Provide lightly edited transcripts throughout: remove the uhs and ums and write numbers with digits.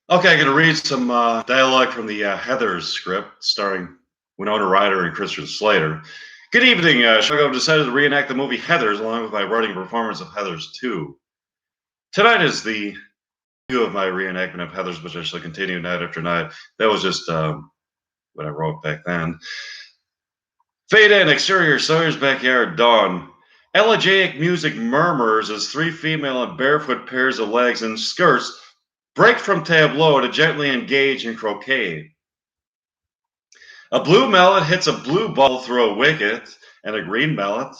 Okay, I'm going to read some dialogue from the Heathers script starring Winona Ryder and Christian Slater. Good evening. Chicago decided to reenact the movie Heathers along with my writing performance of Heathers 2. Tonight is the view of my reenactment of Heathers, which I shall continue night after night. That was just what I wrote back then. Fade in, exterior, Sawyer's backyard, dawn. Elegiac music murmurs as three female and barefoot pairs of legs and skirts break from tableau to gently engage in croquet. A blue mallet hits a blue ball through a wicket, and a green mallet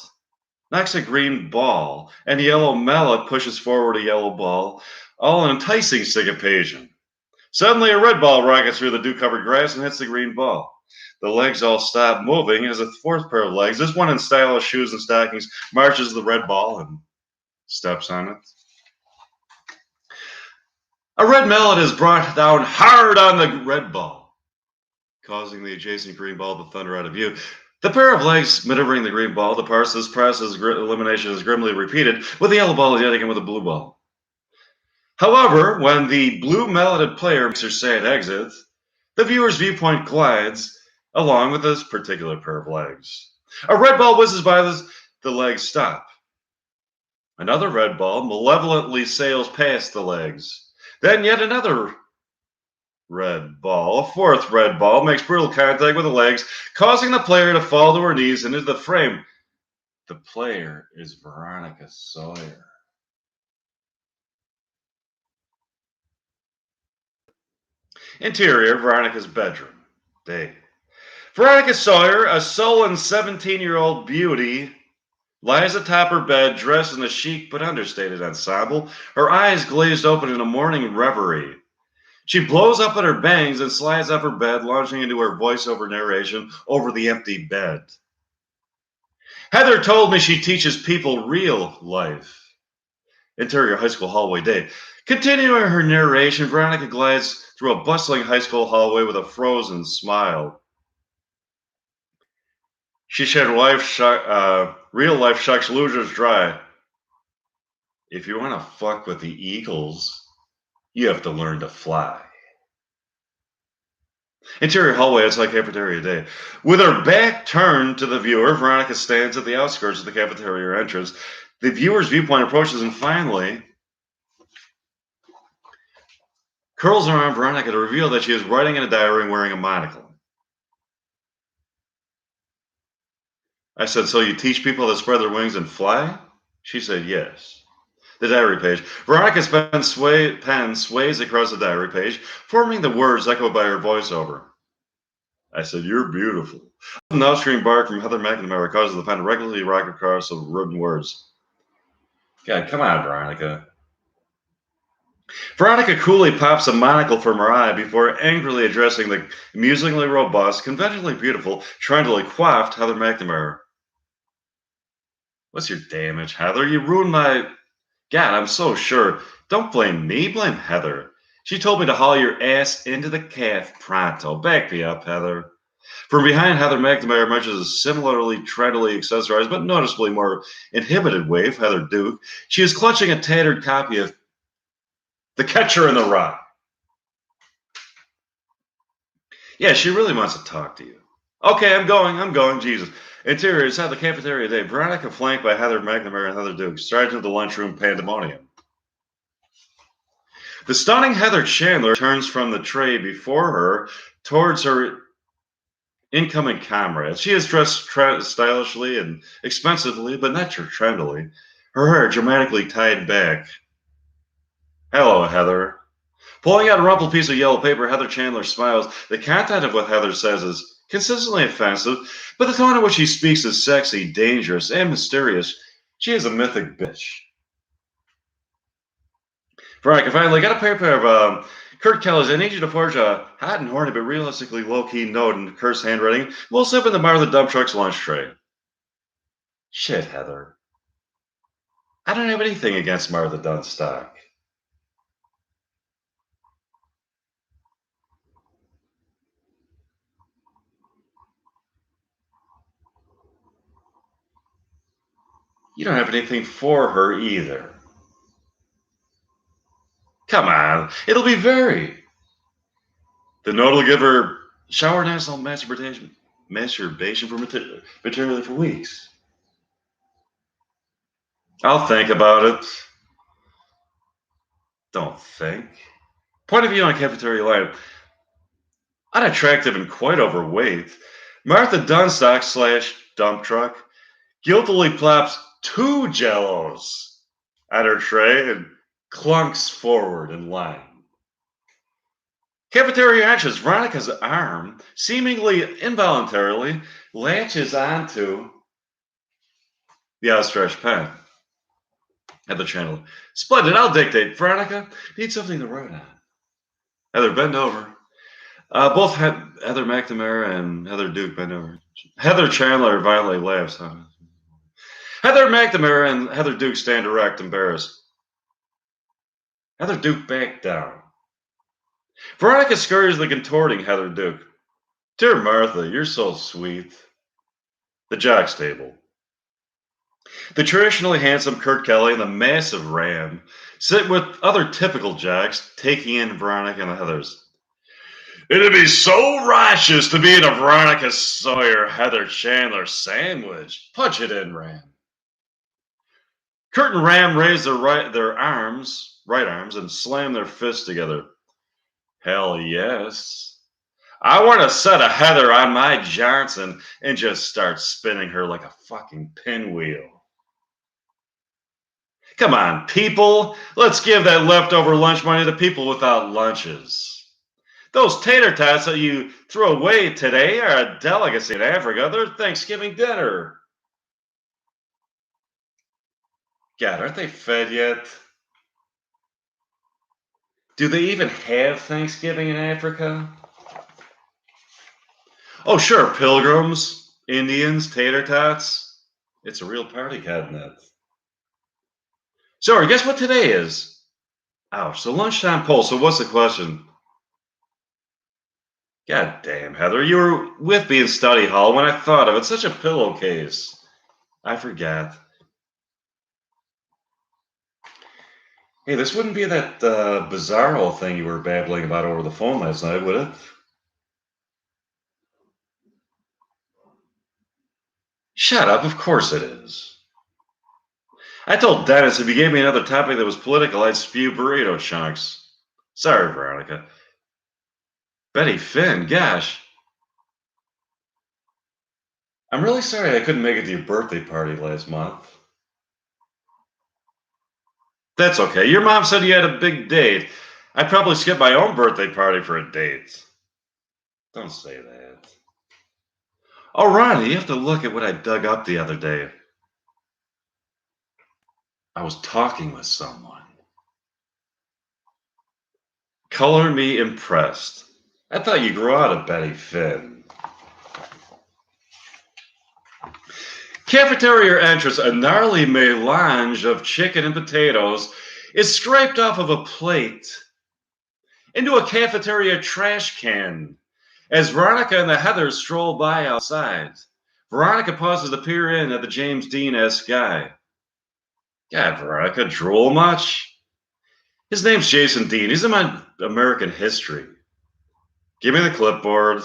knocks a green ball, and a yellow mallet pushes forward a yellow ball, all an enticing syncopation. Suddenly, a red ball rockets through the dew-covered grass and hits the green ball. The legs all stop moving as a fourth pair of legs, this one in stylish shoes and stockings, marches the red ball and steps on it. A red mallet is brought down hard on the red ball, causing the adjacent green ball to thunder out of view. The pair of legs maneuvering the green ball departs. This process of elimination is grimly repeated, with the yellow ball yet again with a blue ball. However, when the blue malleted player makes her sad exit, the viewer's viewpoint glides along with this particular pair of legs. A red ball whizzes by, the legs stop. Another red ball malevolently sails past the legs. Then yet another red ball. A fourth red ball makes brutal contact with the legs, causing the player to fall to her knees into the frame. The player is Veronica Sawyer. Interior, Veronica's bedroom. Day. Veronica Sawyer, a sullen 17-year-old beauty, lies atop her bed, dressed in a chic but understated ensemble, her eyes glazed open in a morning reverie. She blows up at her bangs and slides off her bed, launching into her voiceover narration over the empty bed. Heather told me she teaches people real life. Interior high school hallway day. Continuing her narration, Veronica glides through a bustling high school hallway with a frozen smile. She said, real life shucks losers dry. If you want to fuck with the Eagles, you have to learn to fly. Interior hallway outside cafeteria day. With her back turned to the viewer, Veronica stands at the outskirts of the cafeteria entrance. The viewer's viewpoint approaches and finally curls around Veronica to reveal that she is writing in a diary and wearing a monocle. I said, so you teach people to spread their wings and fly? She said, yes. The diary page. Veronica's pen sways across the diary page, forming the words echoed by her voiceover. I said, you're beautiful. An off-screen bark from Heather McNamara causes the pen to regularly rock across the written words. God, come on, Veronica. Veronica coolly pops a monocle from her eye before angrily addressing the amusingly robust, conventionally beautiful, trendily coiffed Heather McNamara. What's your damage, Heather? You ruined my... God, I'm so sure. Don't blame me, blame Heather. She told me to haul your ass into the calf pronto. Back me up, Heather. From behind Heather McNamara marches a similarly treadily accessorized but noticeably more inhibited wave, Heather Duke. She is clutching a tattered copy of The Catcher in the Rye. Yeah, she really wants to talk to you. Okay, I'm going, Jesus. Interior, inside the cafeteria today, Veronica flanked by Heather McNamara and Heather Duke, strides into the lunchroom pandemonium. The stunning Heather Chandler turns from the tray before her towards her incoming comrade. She is dressed stylishly and expensively, but not trendily. Her hair dramatically tied back. Hello, Heather. Pulling out a rumpled piece of yellow paper, Heather Chandler smiles. The content of what Heather says is consistently offensive, but the tone in which she speaks is sexy, dangerous, and mysterious. She is a mythic bitch. Veronica finally got a paper of Kurt Kelly's. I need you to forge a hot and horny but realistically low-key note in Kurt's handwriting. We'll sip in the bar of the dump truck's lunch tray. Shit, Heather. I don't have anything against Martha Dunstock. You don't have anything for her either. Come on, it'll be very, The note will give her shower national masturbation for materially for weeks. I'll think about it. Don't think. Point of view on cafeteria line. Unattractive and quite overweight, Martha Dunstock slash dump truck guiltily plops two jellos on her tray and clunks forward in line. Cafeteria actress Veronica's arm, seemingly involuntarily, latches onto the outstretched pen. Heather Chandler. Splendid, I'll dictate. Veronica, need something to write on. Heather, bend over. Both Heather McNamara and Heather Duke bend over. Heather Chandler violently laughs. Heather McNamara and Heather Duke stand erect, embarrassed. Heather Duke back down. Veronica scurriously contorting Heather Duke. Dear Martha, you're so sweet. The jocks table. The traditionally handsome Kurt Kelly and the massive Ram sit with other typical jocks, taking in Veronica and the Heathers. It'd be so righteous to be in a Veronica Sawyer, Heather Chandler sandwich. Punch it in, Ram. Kurt and Ram raise their right arms, and slam their fists together. Hell yes. I want to set a Heather on my Johnson and just start spinning her like a fucking pinwheel. Come on, people. Let's give that leftover lunch money to people without lunches. Those tater tots that you threw away today are a delicacy in Africa. They're Thanksgiving dinner. God, aren't they fed yet? Do they even have Thanksgiving in Africa? Oh, sure, pilgrims, Indians, tater tots. It's a real party cabinet. Sorry, guess what today is? Ouch, the lunchtime poll. So what's the question? God damn, Heather, you were with me in study hall when I thought of it. Such a pillowcase. I forgot. Hey, this wouldn't be that bizarro thing you were babbling about over the phone last night, would it? Shut up, of course it is. I told Dennis if he gave me another topic that was political, I'd spew burrito chunks. Sorry, Veronica. Betty Finn, gosh. I'm really sorry I couldn't make it to your birthday party last month. That's okay. Your mom said you had a big date. I'd probably skip my own birthday party for a date. Don't say that. Oh, Ronnie, you have to look at what I dug up the other day. I was talking with someone. Color me impressed. I thought you grew out of Betty Finn. Cafeteria entrance, a gnarly melange of chicken and potatoes, is scraped off of a plate into a cafeteria trash can as Veronica and the Heathers stroll by outside. Veronica pauses to peer in at the James Dean-esque guy. God, Veronica, drool much? His name's Jason Dean. He's in my American history. Give me the clipboard.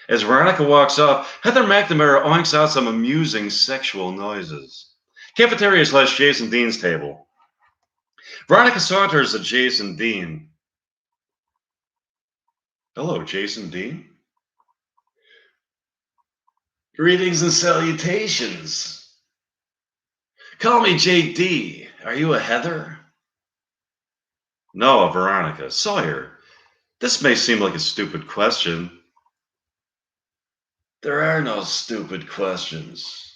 As Veronica walks off, Heather McNamara oinks out some amusing sexual noises. Cafeteria / Jason Dean's table. Veronica saunters to Jason Dean. Hello, Jason Dean. Greetings and salutations. Call me JD. Are you a Heather? No, Veronica. Sawyer. This may seem like a stupid question. There are no stupid questions.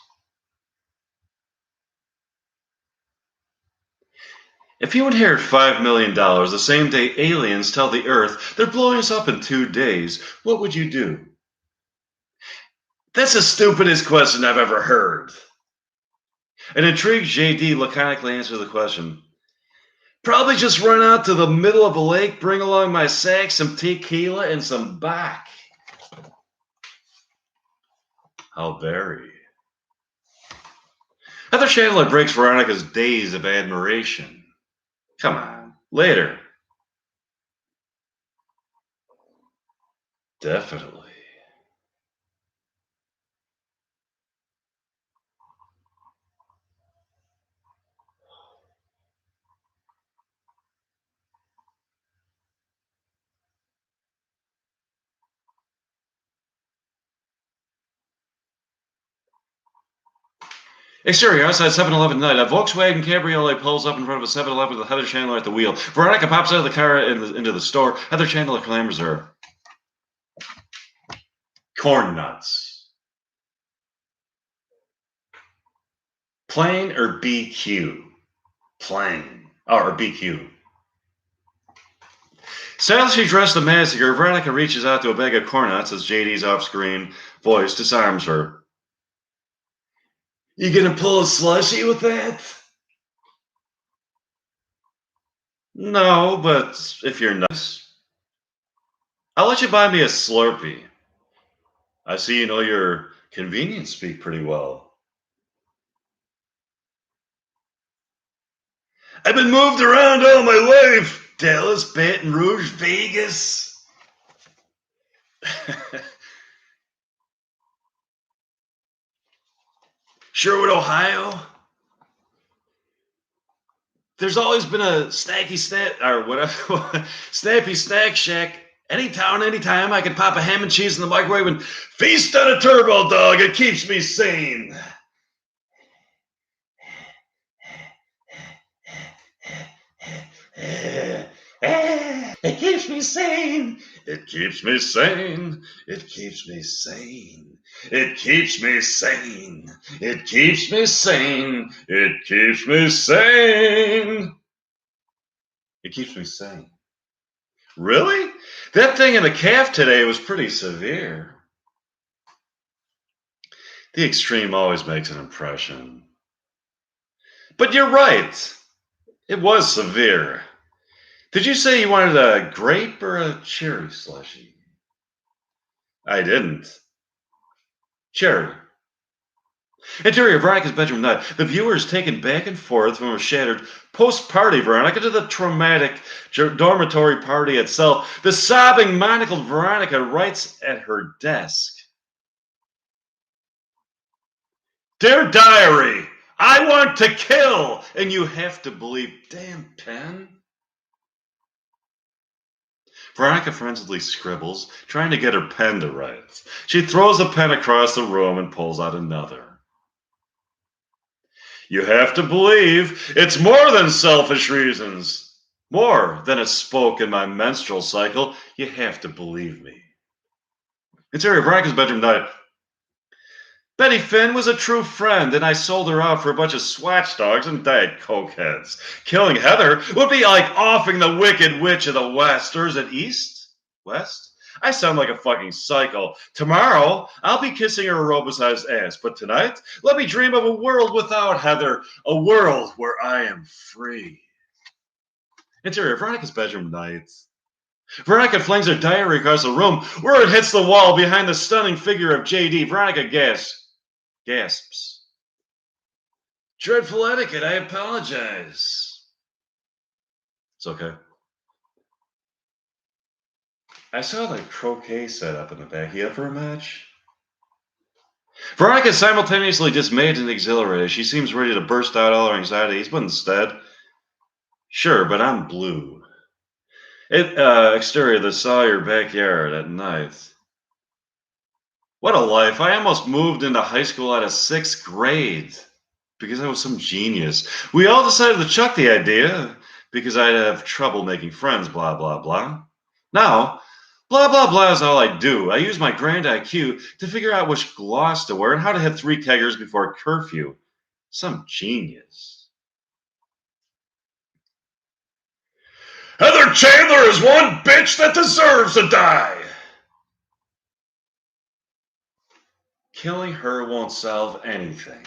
If you inherit $5 million the same day aliens tell the Earth they're blowing us up in 2 days, what would you do? That's the stupidest question I've ever heard. An intrigued JD laconically answers the question. Probably just run out to the middle of a lake, bring along my sack, some tequila, and some Bach. How very. Heather Chandler breaks Veronica's daze of admiration. Come on, later. Definitely. Exterior, outside 7-Eleven night. A Volkswagen Cabriolet pulls up in front of a 7-Eleven with Heather Chandler at the wheel. Veronica pops out of the car into the store. Heather Chandler clamours her. Corn nuts. Plain or BQ? Plain. Oh, or BQ. Stylishly dressed the massacre, Veronica reaches out to a bag of corn nuts as JD's off-screen voice disarms her. You gonna pull a slushie with that? No, but if you're nice, I'll let you buy me a Slurpee. I see you know your convenience speak pretty well. I've been moved around all my life. Dallas, Baton Rouge, Vegas. Sherwood, Ohio. There's always been a snacky snack or whatever, snappy snack shack. Any town, anytime, I can pop a ham and cheese in the microwave and feast on a turbo dog. It keeps me sane. It keeps me sane. It keeps me sane. It keeps me sane. It keeps me sane. It keeps me sane. It keeps me sane. It keeps me sane. Really? That thing in the calf today was pretty severe. The extreme always makes an impression. But you're right. It was severe. Did you say you wanted a grape or a cherry slushie? I didn't. Cherry. Interior Veronica's bedroom night. The viewer is taken back and forth from a shattered post-party Veronica to the traumatic dormitory party itself. The sobbing, monocled Veronica writes at her desk. Dear diary, I want to kill, and you have to believe. Damn pen. Veronica frantically scribbles, trying to get her pen to write. She throws the pen across the room and pulls out another. You have to believe it's more than selfish reasons. More than a spoke in my menstrual cycle. You have to believe me. Interior Veronica's bedroom night. Betty Finn was a true friend, and I sold her out for a bunch of swatch dogs and Diet Coke heads. Killing Heather would be like offing the Wicked Witch of the West. Or is it East? West? I sound like a fucking psycho. Tomorrow, I'll be kissing her robot-sized ass. But tonight, let me dream of a world without Heather. A world where I am free. Interior Veronica's bedroom night. Veronica flings her diary across the room where it hits the wall behind the stunning figure of JD. Veronica gasps. Dreadful etiquette, I apologize. It's okay. I saw the croquet set up in the back. You up for a match? Veronica is simultaneously dismayed and exhilarated. She seems ready to burst out all her anxieties, but instead, sure, but I'm blue. Exterior, the Sawyer backyard at night. What a life. I almost moved into high school out of 6th grade because I was some genius. We all decided to chuck the idea because I'd have trouble making friends, blah, blah, blah. Now, blah, blah, blah is all I do. I use my grand IQ to figure out which gloss to wear and how to hit 3 keggers before curfew. Some genius. Heather Chandler is one bitch that deserves to die. Killing her won't solve anything.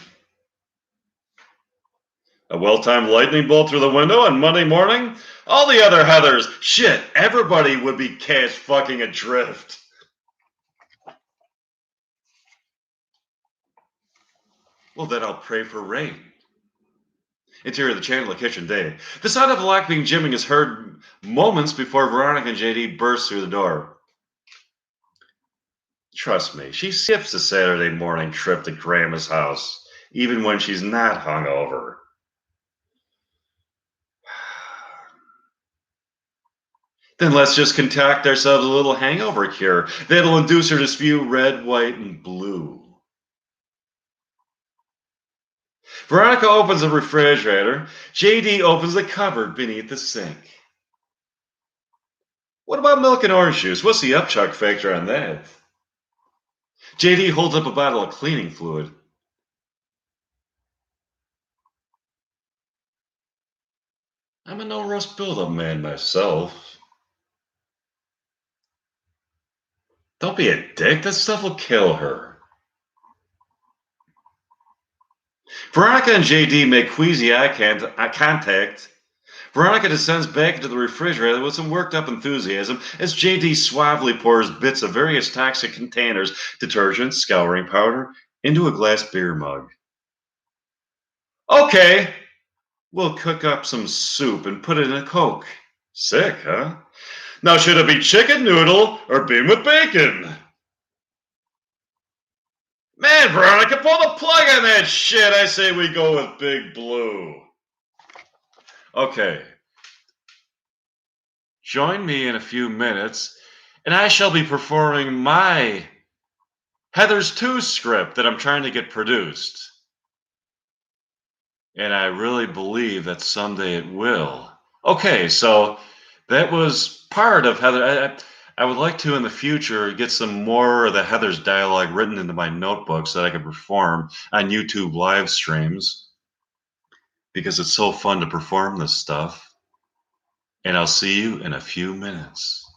A well-timed lightning bolt through the window on Monday morning? All the other Heathers, shit, everybody would be cast fucking adrift. Well, then I'll pray for rain. Interior of the Chandler kitchen day. The sound of the lock being jamming is heard moments before Veronica and JD burst through the door. Trust me, she skips the Saturday morning trip to Grandma's house, even when she's not hungover. Then let's just concoct ourselves a little hangover cure that'll induce her to spew red, white, and blue. Veronica opens the refrigerator. JD opens the cupboard beneath the sink. What about milk and orange juice? What's the upchuck factor on that? JD holds up a bottle of cleaning fluid. I'm a no rust buildup man myself. Don't be a dick. That stuff will kill her. Veronica and JD make queasy eye contact. Veronica descends back into the refrigerator with some worked up enthusiasm as JD suavely pours bits of various toxic containers, detergent, scouring powder, into a glass beer mug. Okay, we'll cook up some soup and put it in a Coke. Sick, huh? Now, should it be chicken noodle or bean with bacon? Man, Veronica, pull the plug on that shit. I say we go with Big Blue. Okay. Join me in a few minutes, and I shall be performing my Heather's 2 script that I'm trying to get produced. And I really believe that someday it will. Okay, so that was part of Heather. I would like to in the future get some more of the Heather's dialogue written into my notebook so that I can perform on YouTube live streams because it's so fun to perform this stuff. And I'll see you in a few minutes.